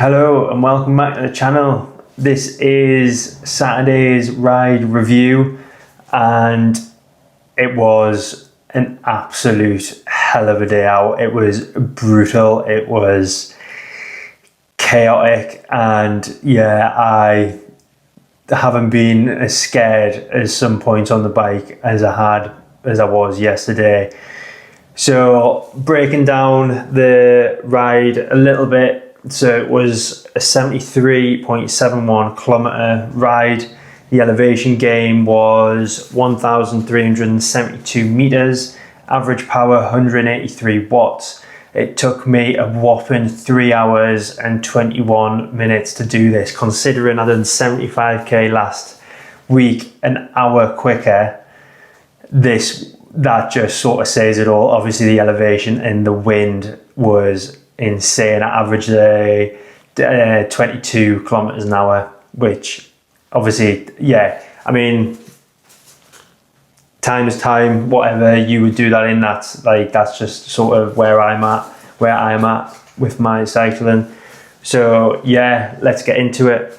Hello and welcome back to the channel. This is Saturday's ride review and it was an absolute hell of a day out. It was brutal, it was chaotic, and yeah, I haven't been as scared as some points on the bike as I was yesterday. So breaking down the ride a little bit, so it was a 73.71 kilometer ride. The elevation gain was 1,372 meters, average power 183 watts. It took me a whopping 3 hours and 21 minutes to do this, considering I done 75k last week, an hour quicker. That just sort of says it all. Obviously the elevation and the wind was insane. I averaged 22 kilometers an hour, which obviously, yeah, I mean, time is time. Whatever you would do that in, that's just sort of where I'm at with my cycling. So yeah, let's get into it.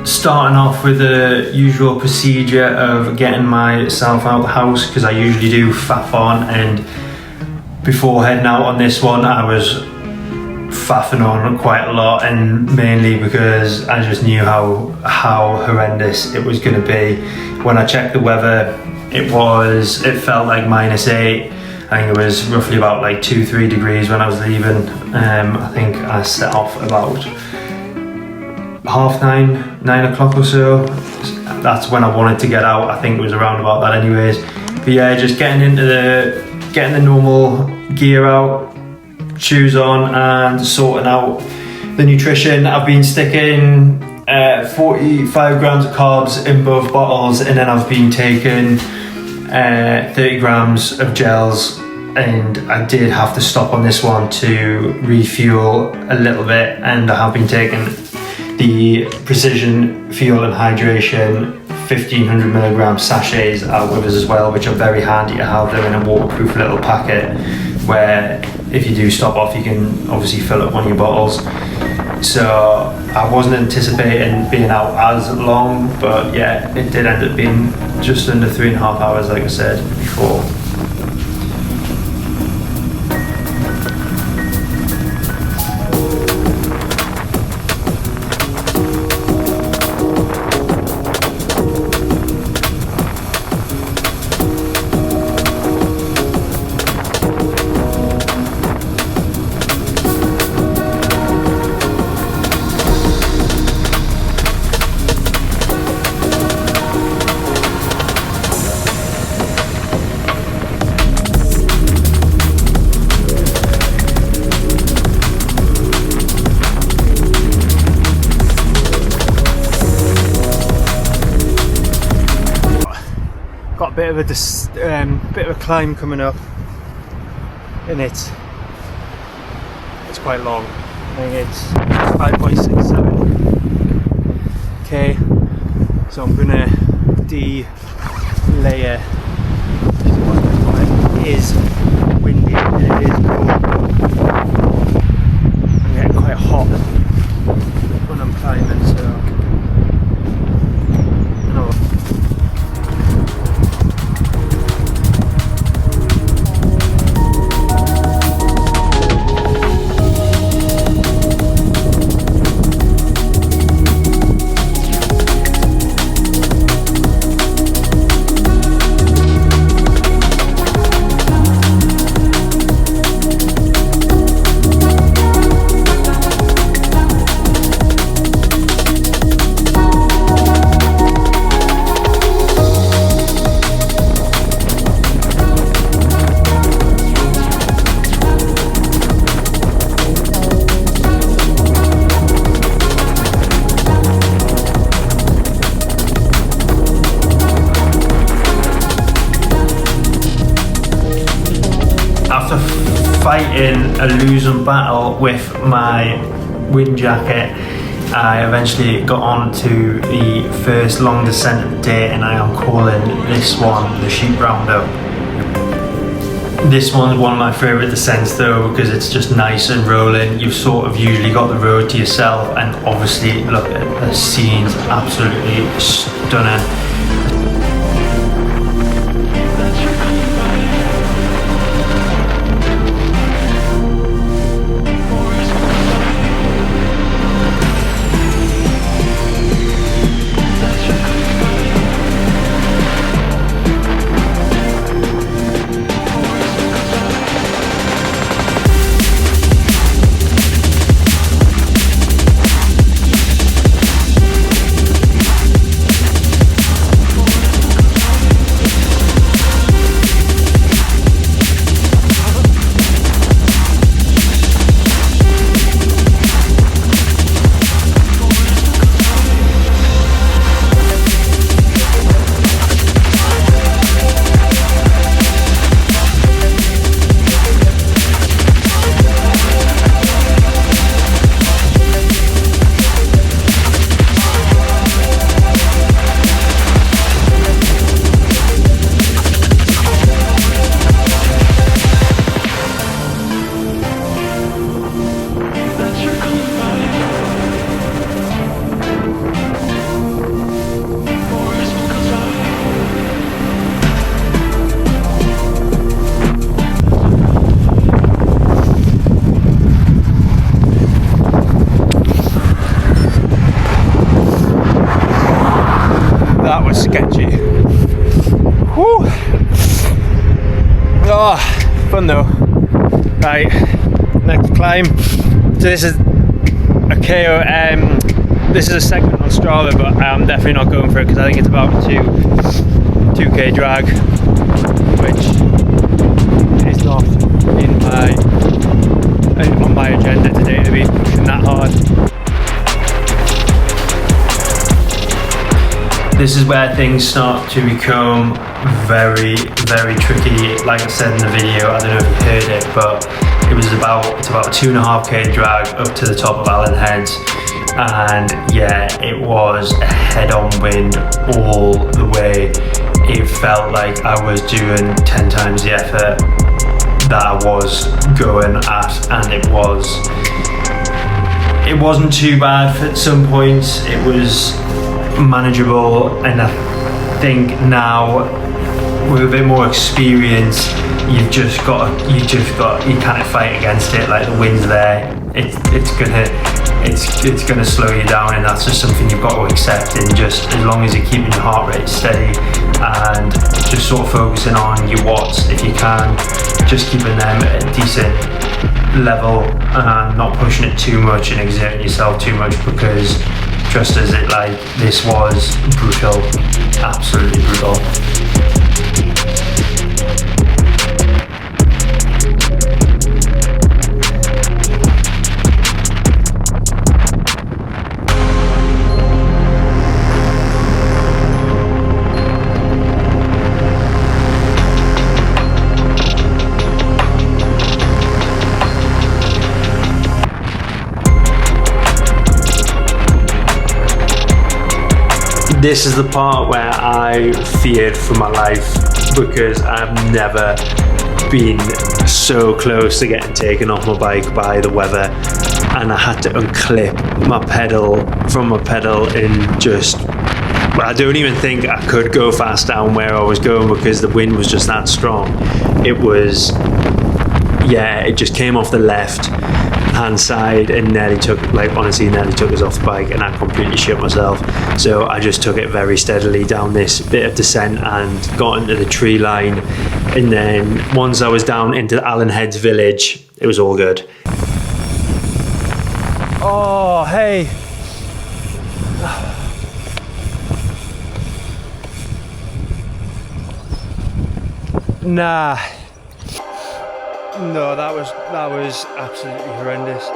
Starting off with the usual procedure of getting myself out of the house, because I usually do faff on, and before heading out on this one I was faffing on quite a lot, and mainly because I just knew how horrendous it was going to be. When I checked the weather, it felt like -8. I think it was roughly about like 2-3 degrees when I was leaving. I think I set off about 9 o'clock or so. That's when I wanted to get out. I think it was around about that anyways. But yeah, just getting the normal gear out, shoes on, and sorting out the nutrition. I've been sticking 45 grams of carbs in both bottles, and then I've been taking 30 grams of gels, and I did have to stop on this one to refuel a little bit, and I have been taking the Precision Fuel and Hydration 1500 milligram sachets out with us as well, which are very handy to have them in a waterproof little packet, where if you do stop off you can obviously fill up one of your bottles. So I wasn't anticipating being out as long, but yeah, it did end up being just under 3.5 hours, like I said before. Got a bit of a climb coming up, and it's quite long. I think it's 5.67k. So I'm gonna de-layer. It is windy and it is cold. I'm getting quite hot when I'm climbing, so no. Fighting a losing battle with my wind jacket, I eventually got on to the first long descent of the day, and I am calling this one the sheep roundup. This one's one of my favourite descents though, because it's just nice and rolling. You've sort of usually got the road to yourself, and obviously look at the scenes, absolutely stunning. That was sketchy. Whew. Oh, fun though. Right, next climb. So this is a KO. This is a segment on Strava, but I'm definitely not going for it because I think it's about a 2k drag, which is not on my agenda today to be pushing that hard. This is where things start to become very, very tricky. Like I said in the video, I don't know if you heard it, but it's about a 2.5k drag up to the top of Allen Heads. And yeah, it was a head-on wind all the way. It felt like I was doing 10 times the effort that I was going at, and it wasn't too bad at some points. It was manageable, and I think now with a bit more experience, you can't fight against it. Like, the wind's there, it's gonna slow you down, and that's just something you've got to accept. And just as long as you're keeping your heart rate steady and just sort of focusing on your watts if you can, just keeping them at a decent level and not pushing it too much and exerting yourself too much, because just as this was brutal, absolutely brutal. This is the part where I feared for my life, because I've never been so close to getting taken off my bike by the weather, and I had to unclip my pedal from my pedal in just, well, I don't even think I could go fast down where I was going because the wind was just that strong. It was, yeah, it just came off the left hand side and nearly took us off the bike, and I completely shit myself. So I just took it very steadily down this bit of descent and got into the tree line, and then once I was down into Allen Heads village, it was all good. Oh, hey. Nah. No, that was absolutely horrendous.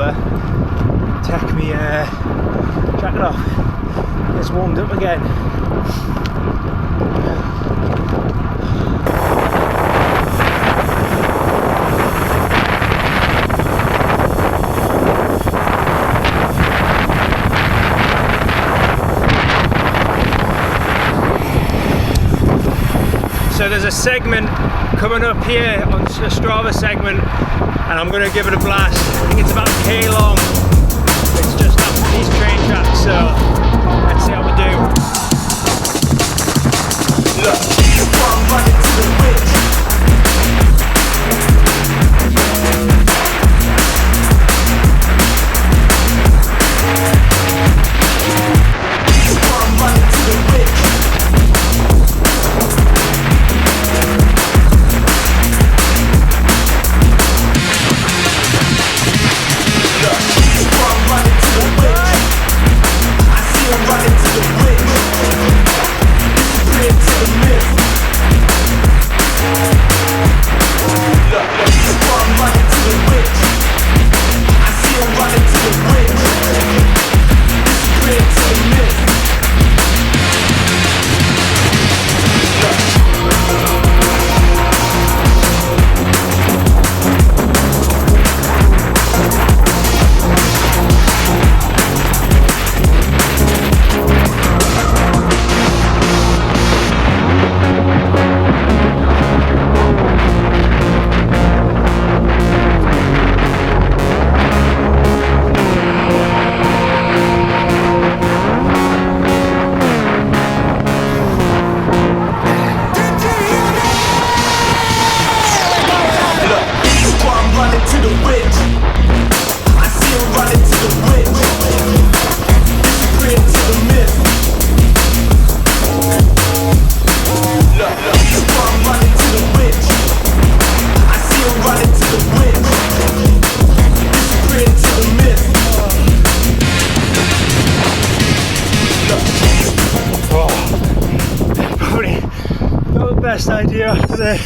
Strava. Take me jacket off. It's warmed up again. So there's a segment coming up here on the Strava segment, and I'm going to give it a blast. I think it's about a K long. It's just after these train tracks, so let's see how we do. Look, I'm running to the witch. I'm running to the witch. Best idea after the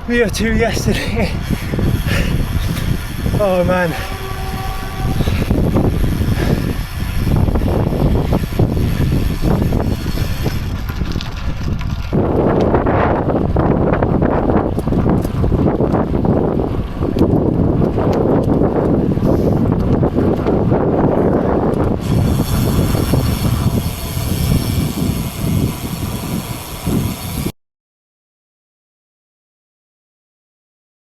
VO2 yesterday. Oh man.